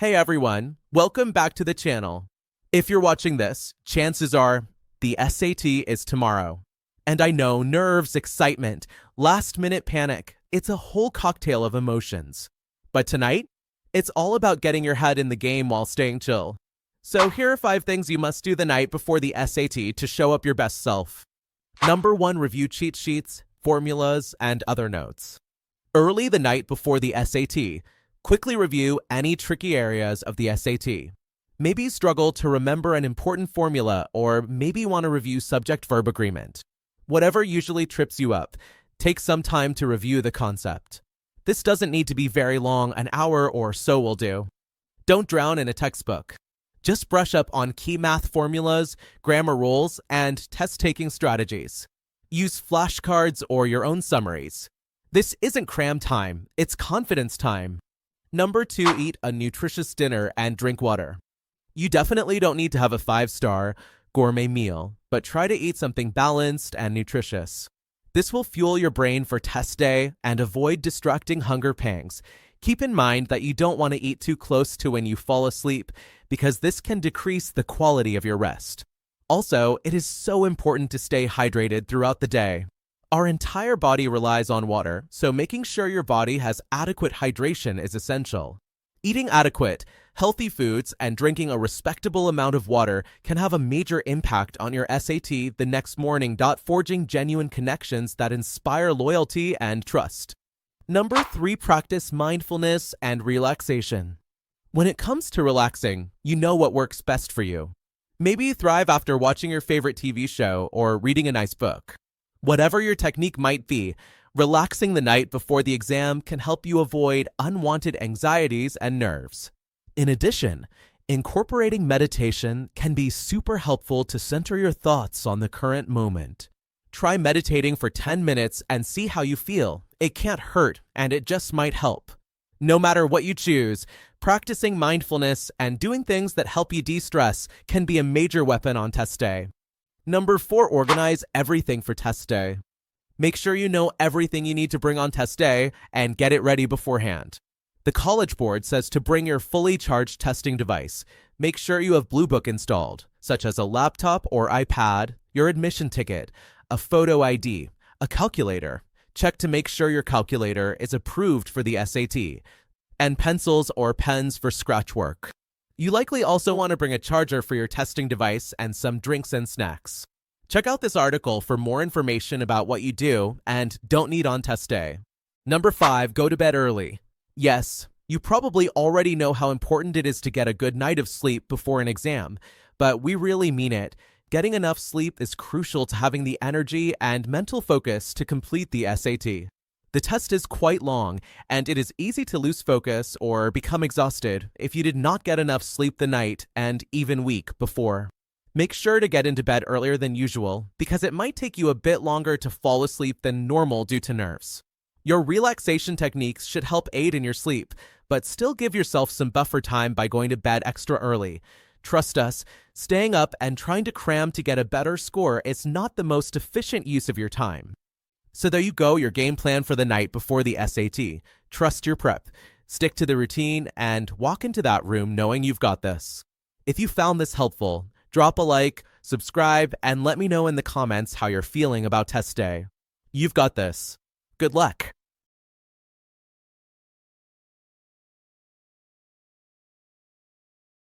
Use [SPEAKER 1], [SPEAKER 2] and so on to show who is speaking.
[SPEAKER 1] Hey everyone, welcome back to the channel. If you're watching this, chances are the SAT is tomorrow. And I know nerves, excitement, last-minute panic, it's a whole cocktail of emotions. But tonight, it's all about getting your head in the game while staying chill. So here are 5 things you must do the night before the SAT to show up your best self. Number 1, review cheat sheets, formulas, and other notes. Early the night before the SAT, quickly review any tricky areas of the SAT. Maybe you struggle to remember an important formula, or maybe you want to review subject-verb agreement. Whatever usually trips you up, take some time to review the concept. This doesn't need to be very long, an hour or so will do. Don't drown in a textbook. Just brush up on key math formulas, grammar rules, and test-taking strategies. Use flashcards or your own summaries. This isn't cram time, it's confidence time. Number 2, eat a nutritious dinner and drink water. You definitely don't need to have a 5-star gourmet meal, but try to eat something balanced and nutritious. This will fuel your brain for test day and avoid distracting hunger pangs. Keep in mind that you don't want to eat too close to when you fall asleep, because this can decrease the quality of your rest. Also, it is so important to stay hydrated throughout the day. Our entire body relies on water, so making sure your body has adequate hydration is essential. Eating adequate, healthy foods and drinking a respectable amount of water can have a major impact on your SAT the next morning. Forging genuine connections that inspire loyalty and trust. Number 3, practice mindfulness and relaxation. When it comes to relaxing, you know what works best for you. Maybe you thrive after watching your favorite TV show or reading a nice book. Whatever your technique might be, relaxing the night before the exam can help you avoid unwanted anxieties and nerves. In addition, incorporating meditation can be super helpful to center your thoughts on the current moment. Try meditating for 10 minutes and see how you feel. It can't hurt, and it just might help. No matter what you choose, practicing mindfulness and doing things that help you de-stress can be a major weapon on test day. Number 4, organize everything for test day. Make sure you know everything you need to bring on test day and get it ready beforehand. The College Board says to bring your fully charged testing device. Make sure you have Blue Book installed, such as a laptop or iPad, your admission ticket, a photo ID, a calculator. Check to make sure your calculator is approved for the SAT, and pencils or pens for scratch work. You likely also want to bring a charger for your testing device and some drinks and snacks. Check out this article for more information about what you do and don't need on test day. Number 5, go to bed early. Yes, you probably already know how important it is to get a good night of sleep before an exam, but we really mean it. Getting enough sleep is crucial to having the energy and mental focus to complete the SAT. The test is quite long, and it is easy to lose focus or become exhausted if you did not get enough sleep the night and even week before. Make sure to get into bed earlier than usual, because it might take you a bit longer to fall asleep than normal due to nerves. Your relaxation techniques should help aid in your sleep, but still give yourself some buffer time by going to bed extra early. Trust us, staying up and trying to cram to get a better score is not the most efficient use of your time. So there you go, your game plan for the night before the SAT. Trust your prep, stick to the routine, and walk into that room knowing you've got this. If you found this helpful, drop a like, subscribe, and let me know in the comments how you're feeling about test day. You've got this. Good luck.